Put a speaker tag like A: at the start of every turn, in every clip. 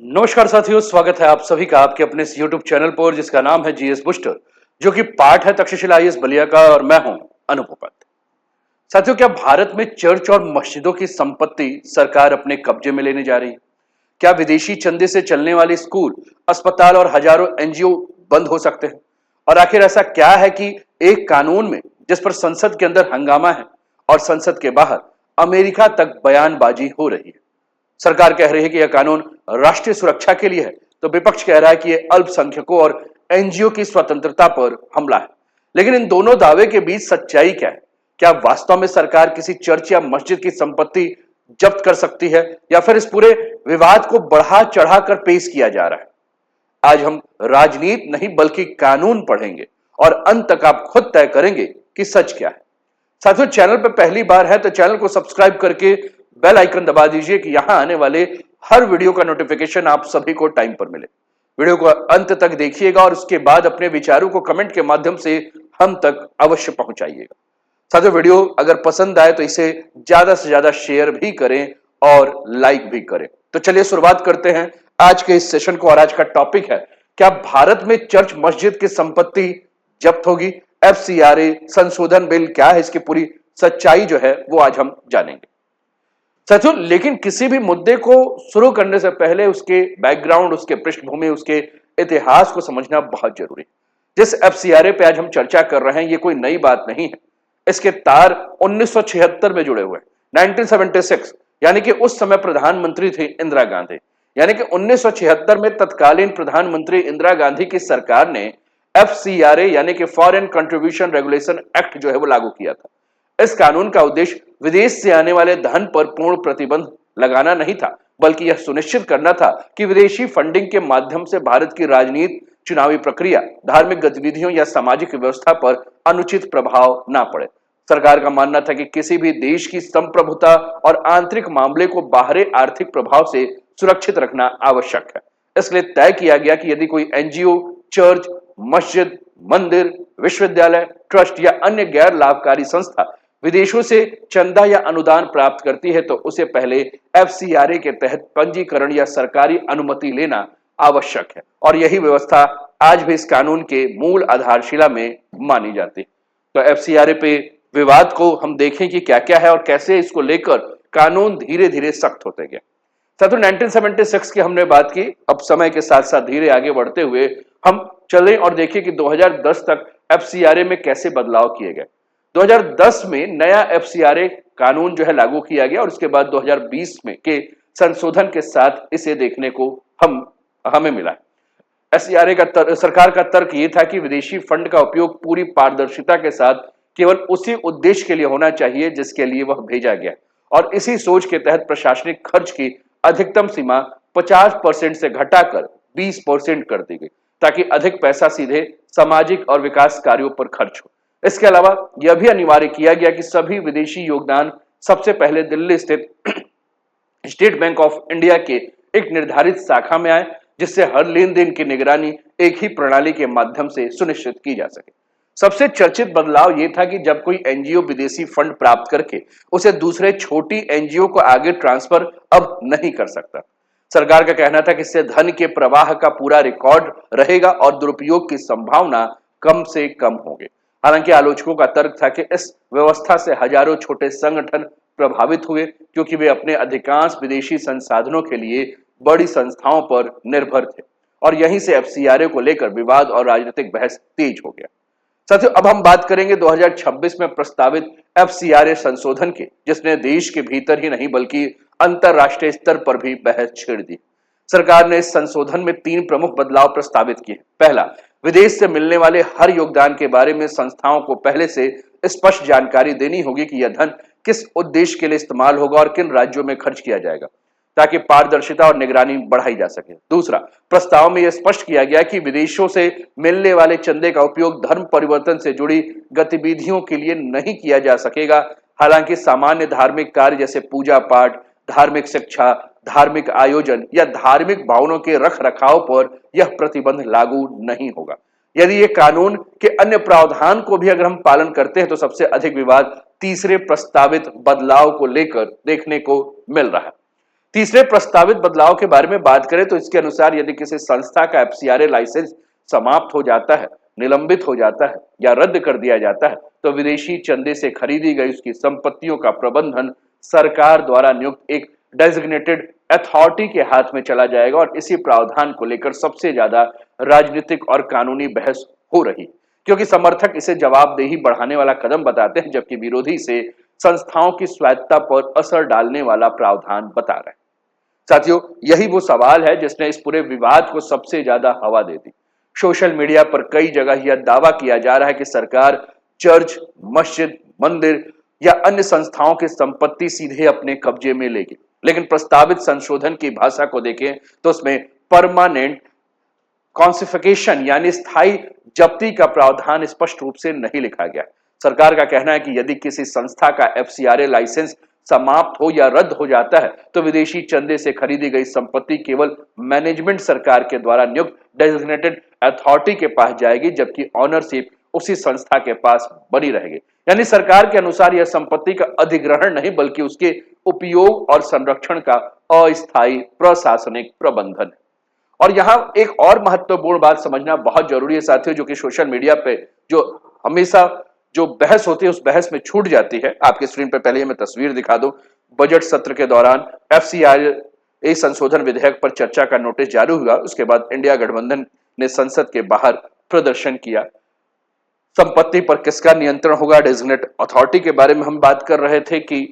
A: नमस्कार साथियों, स्वागत है आप सभी का आपके अपने इस YouTube चैनल पर जिसका नाम है जीएस बूस्टर, जो कि पार्ट है तक्षशिला आईएएस बलिया का और मैं हूं अनूप उपाध्याय। साथियों, क्या भारत में चर्च और मस्जिदों की संपत्ति सरकार अपने कब्जे में लेने जा रही है? क्या विदेशी चंदे से चलने वाले स्कूल, अस्पताल और हजारों एनजीओ बंद हो सकते हैं? और आखिर ऐसा क्या है कि एक कानून में जिस पर संसद के अंदर हंगामा है और संसद के बाहर अमेरिका तक बयानबाजी हो रही है? सरकार कह रही है कि यह कानून राष्ट्रीय सुरक्षा के लिए है, तो विपक्ष कह रहा है कि यह अल्पसंख्यकों और एनजीओ की स्वतंत्रता पर हमला है। लेकिन इन दोनों दावे के बीच सच्चाई क्या है? क्या वास्तव में सरकार किसी चर्च या मस्जिद की संपत्ति जब्त कर सकती है, या फिर इस पूरे विवाद को बढ़ा चढ़ाकर पेश किया जा रहा है? आज हम राजनीति नहीं बल्कि कानून पढ़ेंगे और अंत तक आप खुद तय करेंगे कि सच क्या है। साथियों, चैनल पर पहली बार है तो चैनल को सब्सक्राइब करके बेल आइकन दबा दीजिए कि यहां आने वाले हर वीडियो का नोटिफिकेशन आप सभी को टाइम पर मिले। वीडियो को अंत तक देखिएगा और उसके बाद अपने विचारों को कमेंट के माध्यम से हम तक अवश्य पहुंचाइएगा। साथियों, वीडियो अगर पसंद आए तो इसे ज्यादा से ज्यादा शेयर भी करें और लाइक भी करें। तो चलिए शुरुआत करते हैं आज के इस सेशन को। और आज का टॉपिक है, क्या भारत में चर्च मस्जिद की संपत्ति जब्त होगी? एफसीआरए संशोधन बिल क्या है, इसकी पूरी सच्चाई जो है वो आज हम जानेंगे साथियों। लेकिन किसी भी मुद्दे को शुरू करने से पहले उसके बैकग्राउंड, उसके पृष्ठभूमि, उसके इतिहास को समझना बहुत जरूरी है। जिस एफसीआरए पे आज हम चर्चा कर रहे हैं, ये कोई नई बात नहीं है। इसके तार 1976 में जुड़े हुए हैं। 1976 यानी कि उस समय प्रधानमंत्री थी इंदिरा गांधी। यानी कि 1976 में तत्कालीन प्रधानमंत्री इंदिरा गांधी की सरकार ने एफसीआरए यानी कि फॉरेन कंट्रीब्यूशन रेगुलेशन एक्ट जो है वो लागू किया था। इस कानून का उद्देश्य विदेश से आने वाले धन पर पूर्ण प्रतिबंध लगाना नहीं था, बल्कि यह सुनिश्चित करना था कि विदेशी फंडिंग के माध्यम से भारत की राजनीति, चुनावी प्रक्रिया, धार्मिक गतिविधियों या सामाजिक व्यवस्था पर अनुचित प्रभाव ना पड़े। सरकार का मानना था कि किसी भी देश की संप्रभुता और आंतरिक मामले को बाहरी आर्थिक प्रभाव से सुरक्षित रखना आवश्यक है। इसलिए तय किया गया कि यदि कोई एनजीओ, चर्च, मस्जिद, मंदिर, विश्वविद्यालय, ट्रस्ट या अन्य गैर लाभकारी संस्था विदेशों से चंदा या अनुदान प्राप्त करती है तो उसे पहले एफसीआरए के तहत पंजीकरण या सरकारी अनुमति लेना आवश्यक है। और यही व्यवस्था आज भी इस कानून के मूल आधारशिला में मानी जाती है। तो एफसीआरए पे विवाद को हम देखें कि क्या क्या है और कैसे इसको लेकर कानून धीरे धीरे सख्त होते गए। साथियों, 1976 की हमने बात की। अब समय के साथ साथ धीरे आगे बढ़ते हुए हम चलें और देखें कि 2010 तक एफसीआरए में कैसे बदलाव किए गए। 2010 में नया एफसीआरए कानून जो है लागू किया गया और उसके बाद 2020 में के संशोधन के साथ इसे देखने को हमें मिला। एफसीआरए का सरकार का तर्क ये था कि विदेशी फंड का उपयोग पूरी पारदर्शिता के साथ केवल उसी उद्देश्य के लिए होना चाहिए जिसके लिए वह भेजा गया, और इसी सोच के तहत प्रशासनिक खर्च की अधिकतम सीमा 50% से घटाकर 20% कर दी गई, ताकि अधिक पैसा सीधे सामाजिक और विकास कार्यों पर खर्च हो। इसके अलावा यह भी अनिवार्य किया गया कि सभी विदेशी योगदान सबसे पहले दिल्ली स्थित स्टेट बैंक ऑफ इंडिया के एक निर्धारित शाखा में आए, जिससे हर लेन देन की निगरानी एक ही प्रणाली के माध्यम से सुनिश्चित की जा सके। सबसे चर्चित बदलाव यह था कि जब कोई एनजीओ विदेशी फंड प्राप्त करके उसे दूसरे छोटी एनजीओ को आगे ट्रांसफर अब नहीं कर सकता। सरकार का कहना था कि इससे धन के प्रवाह का पूरा रिकॉर्ड रहेगा और दुरुपयोग की संभावना कम से कम होगी। हालांकि आलोचकों का तर्क था कि इस व्यवस्था से हजारों छोटे संगठन प्रभावित हुए, क्योंकि वे अपने अधिकांश विदेशी संसाधनों के लिए बड़ी संस्थाओं पर निर्भर थे। और यहीं से एफसीआरए को लेकर विवाद और राजनीतिक बहस तेज हो गया। साथियों, अब हम बात करेंगे 2026 में प्रस्तावित एफसीआरए संशोधन की, जिसने देश के भीतर ही नहीं बल्कि अंतरराष्ट्रीय स्तर पर भी बहस छेड़ दी। सरकार ने इस संशोधन में 3 प्रमुख बदलाव प्रस्तावित किए। पहला, विदेश से मिलने वाले हर योगदान के बारे में संस्थाओं को पहले से स्पष्ट जानकारी देनी होगी कि यह धन किस उद्देश्य के लिए इस्तेमाल होगा और किन राज्यों में खर्च किया जाएगा, ताकि पारदर्शिता और निगरानी बढ़ाई जा सके। दूसरा, प्रस्ताव में यह स्पष्ट किया गया कि विदेशों से मिलने वाले चंदे का उपयोग धर्म परिवर्तन से जुड़ी गतिविधियों के लिए नहीं किया जा सकेगा। हालांकि सामान्य धार्मिक कार्य जैसे पूजा पाठ, धार्मिक शिक्षा, धार्मिक आयोजन या धार्मिक भवनों के रख रखाव पर यह प्रतिबंध लागू नहीं होगा। यदि ये कानून के अन्य प्रावधान को भी अगर हम पालन करते हैं तो सबसे अधिक विवाद तीसरे प्रस्तावित बदलाव को लेकर देखने को मिल रहा है। तीसरे प्रस्तावित बदलाव के बारे में बात करें तो इसके अनुसार यदि किसी संस्था का एफसीआरए लाइसेंस समाप्त हो जाता है, निलंबित हो जाता है या रद्द कर दिया जाता है तो विदेशी चंदे से खरीदी गई उसकी संपत्तियों का प्रबंधन सरकार द्वारा नियुक्त एक डेजिग्नेटेड अथॉरिटी के हाथ में चला जाएगा। और इसी प्रावधान को लेकर सबसे ज्यादा राजनीतिक और कानूनी बहस हो रही, क्योंकि समर्थक इसे जवाबदेही बढ़ाने वाला कदम बताते हैं जबकि विरोधी इसे संस्थाओं की स्वायत्तता पर असर डालने वाला प्रावधान बता रहे हैं। साथियों, यही वो सवाल है जिसने इस पूरे विवाद को सबसे ज्यादा हवा दे दी। सोशल मीडिया पर कई जगह यह दावा किया जा रहा है कि सरकार चर्च, मस्जिद, मंदिर या अन्य संस्थाओं की संपत्ति सीधे अपने कब्जे में लेगी, लेकिन प्रस्तावित संशोधन की भाषा को देखें तो उसमें परमानेंट कॉन्सिफिकेशन यानी स्थायी जब्ती का प्रावधान स्पष्ट रूप से नहीं लिखा गया। सरकार का कहना है कि यदि किसी संस्था का एफसीआरए लाइसेंस समाप्त हो या रद्द हो जाता है तो विदेशी चंदे से खरीदी गई संपत्ति केवल मैनेजमेंट सरकार के द्वारा नियुक्त डेजिग्नेटेड अथॉरिटी के पास जाएगी, जबकि ऑनरशिप उसी संस्था के पास बनी रहेगी। यानी सरकार के अनुसार यह संपत्ति का अधिग्रहण नहीं बल्कि उसके उपयोग और संरक्षण का अस्थायी प्रशासनिक प्रबंधन है। और यहां एक और महत्वपूर्ण बात समझना बहुत जरूरी है साथियों, जो कि सोशल मीडिया पे जो हमेशा जो बहस होती है उस बहस में छूट जाती है। आपके स्क्रीन पे पहले मैं तस्वीर दिखा दूं। बजट सत्र के दौरान एफसीआरए संशोधन विधेयक पर चर्चा का नोटिस जारी हुआ। उसके बाद इंडिया गठबंधन ने संसद के बाहर प्रदर्शन किया। संपत्ति पर किसका नियंत्रण होगा, डेजिग्नेट अथॉरिटी के बारे में हम बात कर रहे थे कि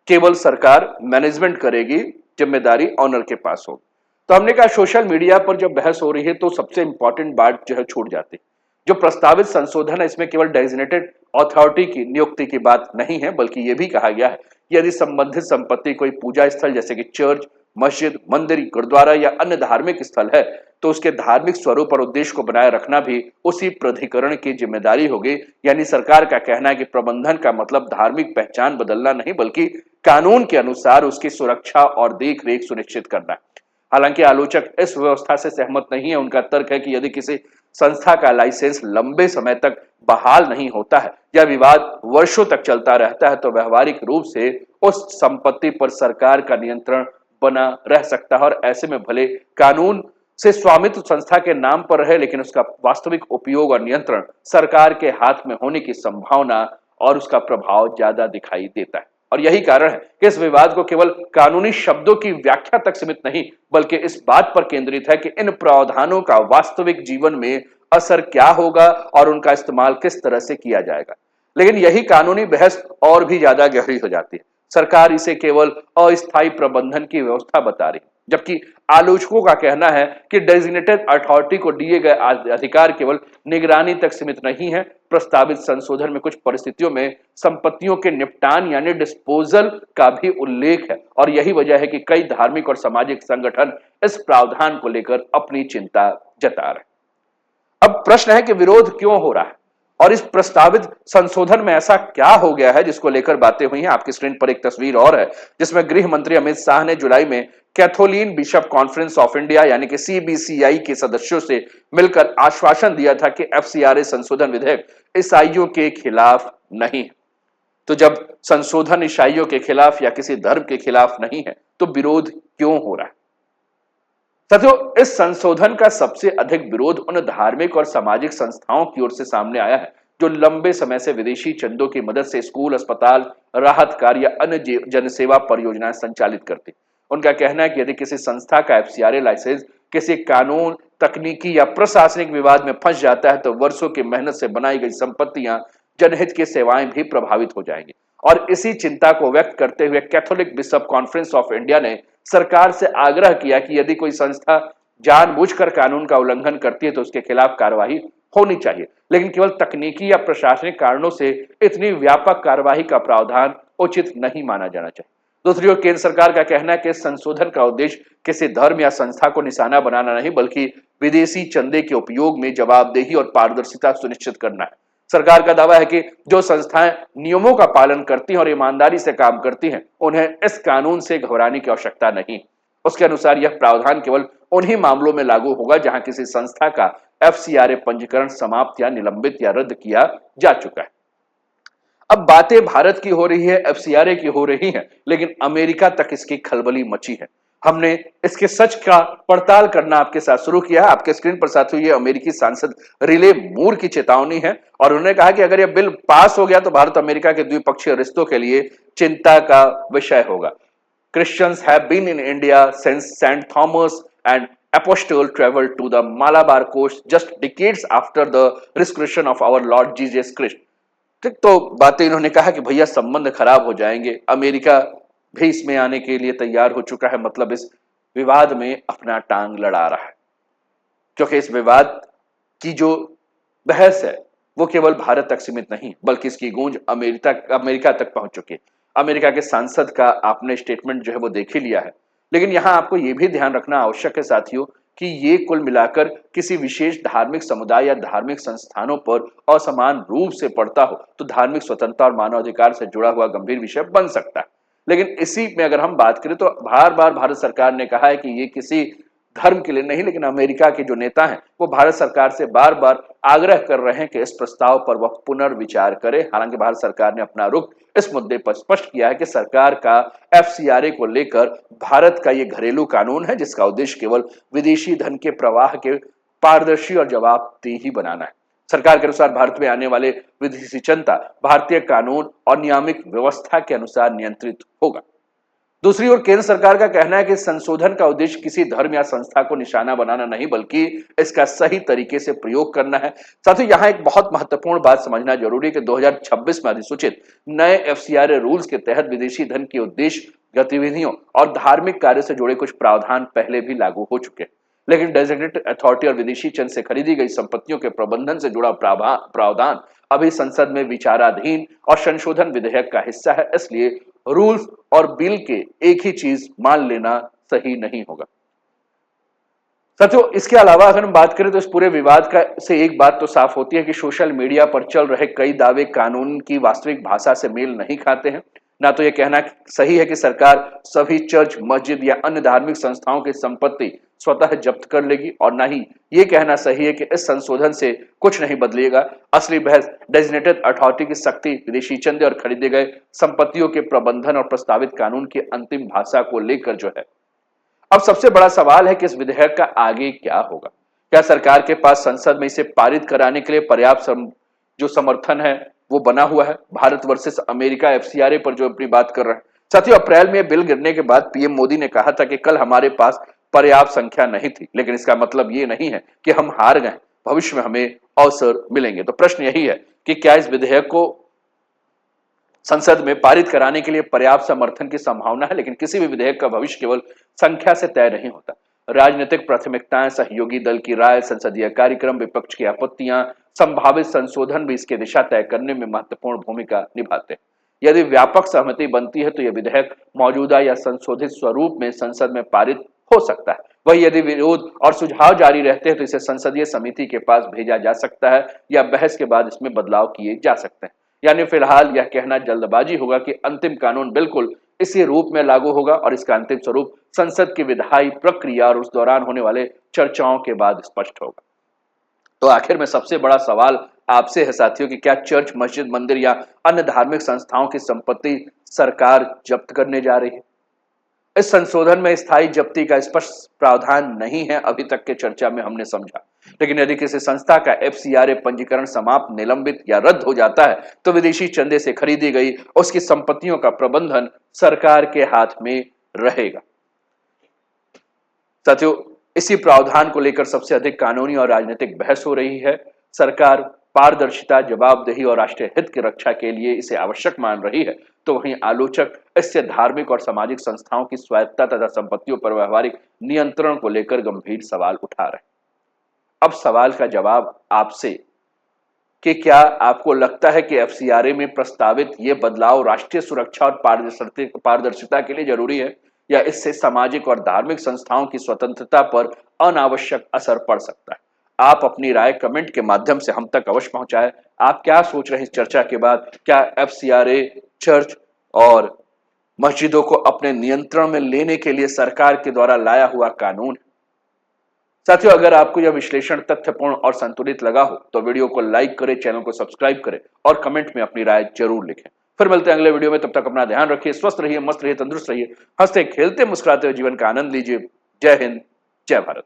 A: केवल सरकार मैनेजमेंट करेगी, जिम्मेदारी ऑनर के पास होगी। तो हमने कहा सोशल मीडिया पर जब बहस हो रही है तो सबसे इंपॉर्टेंट बात जो है छूट जाती है। जो प्रस्तावित संशोधन है इसमें केवल डेजिग्नेटेड अथॉरिटी की नियुक्ति की बात नहीं है, बल्कि यह भी कहा गया है कि यदि संबंधित संपत्ति कोई पूजा स्थल जैसे कि चर्च, मस्जिद, मंदिर, गुरुद्वारा या अन्य धार्मिक स्थल है तो उसके धार्मिक स्वरूप और उद्देश्य को बनाए रखना भी उसी प्राधिकरण की जिम्मेदारी होगी। यानी सरकार का कहना है कि प्रबंधन का मतलब धार्मिक पहचान बदलना नहीं बल्कि कानून के अनुसार उसकी सुरक्षा और देख रेख सुनिश्चित करना है। हालांकि आलोचक इस व्यवस्था से सहमत नहीं है। उनका तर्क है कि यदि किसी संस्था का लाइसेंस लंबे समय तक बहाल नहीं होता है या विवाद वर्षों तक चलता रहता है तो व्यवहारिक रूप से उस संपत्ति पर सरकार का नियंत्रण बना रह सकता है। और ऐसे में भले कानून से स्वामित्व संस्था के नाम पर रहे, लेकिन उसका वास्तविक उपयोग और नियंत्रण सरकार के हाथ में होने की संभावना और उसका प्रभाव ज्यादा दिखाई देता है। और यही कारण है कि इस विवाद को केवल कानूनी शब्दों की व्याख्या तक सीमित नहीं बल्कि इस बात पर केंद्रित है कि इन प्रावधानों का वास्तविक जीवन में असर क्या होगा और उनका इस्तेमाल किस तरह से किया जाएगा। लेकिन यही कानूनी बहस और भी ज्यादा गहरी हो जाती है। सरकार इसे केवल अस्थायी प्रबंधन की व्यवस्था बता रही, जबकि आलोचकों का कहना है कि डेजिग्नेटेड अथॉरिटी को दिए गए अधिकार केवल निगरानी तक सीमित नहीं है। प्रस्तावित संशोधन में कुछ परिस्थितियों में संपत्तियों के निपटान यानी डिस्पोजल का भी उल्लेख है और यही वजह है कि कई धार्मिक और सामाजिक संगठन इस प्रावधान को लेकर अपनी चिंता जता रहे हैं। अब प्रश्न है कि विरोध क्यों हो रहा है और इस प्रस्तावित संशोधन में ऐसा क्या हो गया है जिसको लेकर बातें हुई हैं। आपकी स्क्रीन पर एक तस्वीर और है जिसमें गृह मंत्री अमित शाह ने जुलाई में कैथोलिन बिशप कॉन्फ्रेंस ऑफ इंडिया यानी कि सीबीसीआई के सदस्यों से मिलकर आश्वासन दिया था कि एफसीआरए संशोधन विधेयक ईसाइयों के खिलाफ नहीं है। तो जब संशोधन ईसाइयों के खिलाफ या किसी धर्म के खिलाफ नहीं है तो विरोध क्यों हो रहा है? साथियों, इस संशोधन का सबसे अधिक विरोध उन धार्मिक और सामाजिक संस्थाओं की ओर से सामने आया है जो लंबे समय से विदेशी चंदों की मदद से स्कूल, अस्पताल, राहत कार्य या अन्य जनसेवा परियोजनाएं संचालित करती। उनका कहना है कि यदि किसी संस्था का एफसीआरए लाइसेंस किसी कानून, तकनीकी या प्रशासनिक विवाद में फंस जाता है तो वर्षों की मेहनत से बनाई गई संपत्तियां, जनहित की सेवाएं भी प्रभावित हो जाएंगी। और इसी चिंता को व्यक्त करते हुए Catholic bishop conference of India ने सरकार से आग्रह किया कि यदि कोई संस्था जानबूझकर कानून का उल्लंघन करती है तो उसके खिलाफ कार्रवाई होनी चाहिए, लेकिन केवल तकनीकी या प्रशासनिक कारणों से इतनी व्यापक कार्रवाई का प्रावधान उचित नहीं माना जाना चाहिए। दूसरी ओर केंद्र सरकार का कहना है कि इस संशोधन का उद्देश्य किसी धर्म या संस्था को निशाना बनाना नहीं बल्कि विदेशी चंदे के उपयोग में जवाबदेही और पारदर्शिता सुनिश्चित करना है। सरकार का दावा है कि जो संस्थाएं नियमों का पालन करती हैं और ईमानदारी से काम करती हैं उन्हें इस कानून से घबराने की आवश्यकता नहीं। उसके अनुसार यह प्रावधान केवल उन्हीं मामलों में लागू होगा जहां किसी संस्था का एफसीआरए पंजीकरण समाप्त या निलंबित या रद्द किया जा चुका है। अब बातें भारत की हो रही है, एफसीआरए की हो रही है, लेकिन अमेरिका तक इसकी खलबली मची है। हमने इसके सच का पड़ताल करना आपके साथ शुरू किया है। आपके स्क्रीन पर साथियों ये अमेरिकी सांसद रिले मूर की चेतावनी है और उन्होंने कहा कि अगर यह बिल पास हो गया तो भारत अमेरिका के द्विपक्षीय रिश्तों के लिए चिंता का विषय होगा। Christians have been in India since St. Thomas and Apostle traveled to the Malabar coast just decades after the resurrection of our Lord Jesus Christ। ठीक, तो बातें इन्होंने कहा कि भैया संबंध खराब हो जाएंगे, अमेरिका भी इसमें आने के लिए तैयार हो चुका है, मतलब इस विवाद में अपना टांग लड़ा रहा है, क्योंकि इस विवाद की जो बहस है वो केवल भारत तक सीमित नहीं बल्कि इसकी गूंज अमेरिका तक पहुंच चुकी है। अमेरिका के सांसद का आपने स्टेटमेंट जो है वो देख ही लिया है, लेकिन यहां आपको यह भी ध्यान रखना आवश्यक है साथियों कि ये कुल मिलाकर किसी विशेष धार्मिक समुदाय या धार्मिक संस्थानों पर असमान रूप से पड़ता हो तो धार्मिक स्वतंत्रता और मानवाधिकार से जुड़ा हुआ गंभीर विषय बन सकता है। लेकिन इसी में अगर हम बात करें तो बार बार भारत सरकार ने कहा है कि ये किसी धर्म के लिए नहीं, लेकिन अमेरिका के जो नेता हैं वो भारत सरकार से बार बार आग्रह कर रहे हैं कि इस प्रस्ताव पर वह पुनर्विचार करे। हालांकि भारत सरकार ने अपना रुख इस मुद्दे पर स्पष्ट किया है कि सरकार का एफसीआरए को लेकर भारत का ये घरेलू कानून है जिसका उद्देश्य केवल विदेशी धन के प्रवाह के पारदर्शी और जवाबदेही बनाना है। सरकार के अनुसार भारत में आने वाले विदेशी जनता भारतीय कानून और नियामक व्यवस्था के अनुसार नियंत्रित होगा। दूसरी ओर केंद्र सरकार का कहना है कि संशोधन का उद्देश्य किसी धर्म या संस्था को निशाना बनाना नहीं बल्कि इसका सही तरीके से प्रयोग करना है। साथ ही यहां एक बहुत महत्वपूर्ण बात समझना जरूरी है कि 2026 में अधिसूचित नए एफसीआरए रूल्स के तहत विदेशी धन के उद्देश्य गतिविधियों और धार्मिक कार्य से जुड़े कुछ प्रावधान पहले भी लागू हो चुके हैं, लेकिन डेजिग्नेटेड अथॉरिटी और विदेशी चंद से खरीदी गई संपत्तियों के प्रबंधन से जुड़ा प्रावधान अभी संसद में विचाराधीन और संशोधन विधेयक का हिस्सा है। इसलिए रूल्स और बिल के एक ही चीज मान लेना सही नहीं होगा। साथियों, इसके अलावा अगर हम बात करें तो इस पूरे विवाद का से एक बात तो साफ होती है कि सोशल मीडिया पर चल रहे कई दावे कानून की वास्तविक भाषा से मेल नहीं खाते हैं। ना तो यह कहना सही है कि सरकार सभी चर्च, मस्जिद या अन्य धार्मिक संस्थाओं की संपत्ति स्वतः जब्त कर लेगी और ना ही ये कहना सही है कि इस संशोधन से कुछ नहीं बदलेगा। असली बहस डेजिग्नेटेड अथॉरिटी की शक्ति, विदेशी चंदे और खरीदे गए संपत्तियों के प्रबंधन और प्रस्तावित कानून की अंतिम भाषा को लेकर जो है। अब सबसे बड़ा सवाल है कि इस विधेयक का आगे क्या होगा। क्या सरकार के पास संसद में इसे पारित कराने के लिए पर्याप्त जो समर्थन है वो बना हुआ है। भारत वर्सेस अमेरिका एफसीआरए पर जो अपनी बात कर रहे हैं। साथियों, अप्रैल में बिल गिरने के बाद पीएम मोदी ने कहा था कि कल हमारे पास पर्याप्त संख्या नहीं थी, लेकिन इसका मतलब ये नहीं है कि हम हार गए, भविष्य में हमें अवसर मिलेंगे। तो प्रश्न यही है कि क्या इस विधेयक को संसद में पारित कराने के लिए पर्याप्त समर्थन की संभावना है। लेकिन किसी भी विधेयक का भविष्य केवल संख्या से तय नहीं होता। राजनीतिक प्राथमिकताएं, सहयोगी दल की राय, संसदीय कार्यक्रम, विपक्ष की आपत्तियां, संभावित संशोधन भी इसकी दिशा तय करने में महत्वपूर्ण भूमिका निभाते हैं। यदि व्यापक सहमति बनती है तो यह विधेयक मौजूदा या संशोधित स्वरूप में संसद में पारित हो सकता है। वही यदि विरोध और सुझाव जारी रहते हैं तो इसे संसदीय समिति के पास भेजा जा सकता है या बहस के बाद इसमें बदलाव किए जा सकते हैं। यानी फिलहाल यह कहना जल्दबाजी होगा कि अंतिम कानून बिल्कुल इसी रूप में लागू होगा और इसका अंतिम स्वरूप संसद की विधायी प्रक्रिया और उस दौरान होने वाले चर्चाओं के बाद स्पष्ट होगा। तो आखिर में सबसे बड़ा सवाल आपसे है साथियों कि क्या चर्च, मस्जिद, मंदिर या अन्य धार्मिक संस्थाओं की संपत्ति सरकार जब्त करने जा रही है। इस संशोधन में स्थायी जब्ती का स्पष्ट प्रावधान नहीं है, अभी तक के चर्चा में हमने समझा। लेकिन यदि किसी संस्था का एफसीआरए पंजीकरण समाप्त, निलंबित या रद्द हो जाता है तो विदेशी चंदे से खरीदी गई उसकी संपत्तियों का प्रबंधन सरकार के हाथ में रहेगा। साथियों, इसी प्रावधान को लेकर सबसे अधिक कानूनी और राजनीतिक बहस हो रही है। सरकार पारदर्शिता, जवाबदेही और राष्ट्रीय हित की रक्षा के लिए इसे आवश्यक मान रही है, तो वहीं आलोचक इससे धार्मिक और सामाजिक संस्थाओं की स्वायत्तता तथा संपत्तियों पर व्यवहारिक नियंत्रण को लेकर गंभीर सवाल उठा रहे हैं। अब सवाल का जवाब आपसे कि क्या आपको लगता है कि एफसीआरए में प्रस्तावित ये बदलाव राष्ट्रीय सुरक्षा और पारदर्शिता के लिए जरूरी है या इससे सामाजिक और धार्मिक संस्थाओं की स्वतंत्रता पर अनावश्यक असर पड़ सकता है। आप अपनी राय कमेंट के माध्यम से हम तक अवश्य पहुंचाएं। आप क्या सोच रहे हैं इस चर्चा के बाद? क्या एफसीआरए चर्च और मस्जिदों को अपने नियंत्रण में लेने के लिए सरकार के द्वारा लाया हुआ कानून? साथियों, अगर आपको यह विश्लेषण तथ्यपूर्ण और संतुलित लगा हो तो वीडियो को लाइक करें, चैनल को सब्सक्राइब करें और कमेंट में अपनी राय जरूर लिखें। फिर मिलते हैं अगले वीडियो में, तब तक अपना ध्यान रखिए, स्वस्थ रहिए, मस्त रहिए, तंदुरुस्त रहिए, हंसते खेलते मुस्कुराते हुए जीवन का आनंद लीजिए। जय हिंद, जय भारत।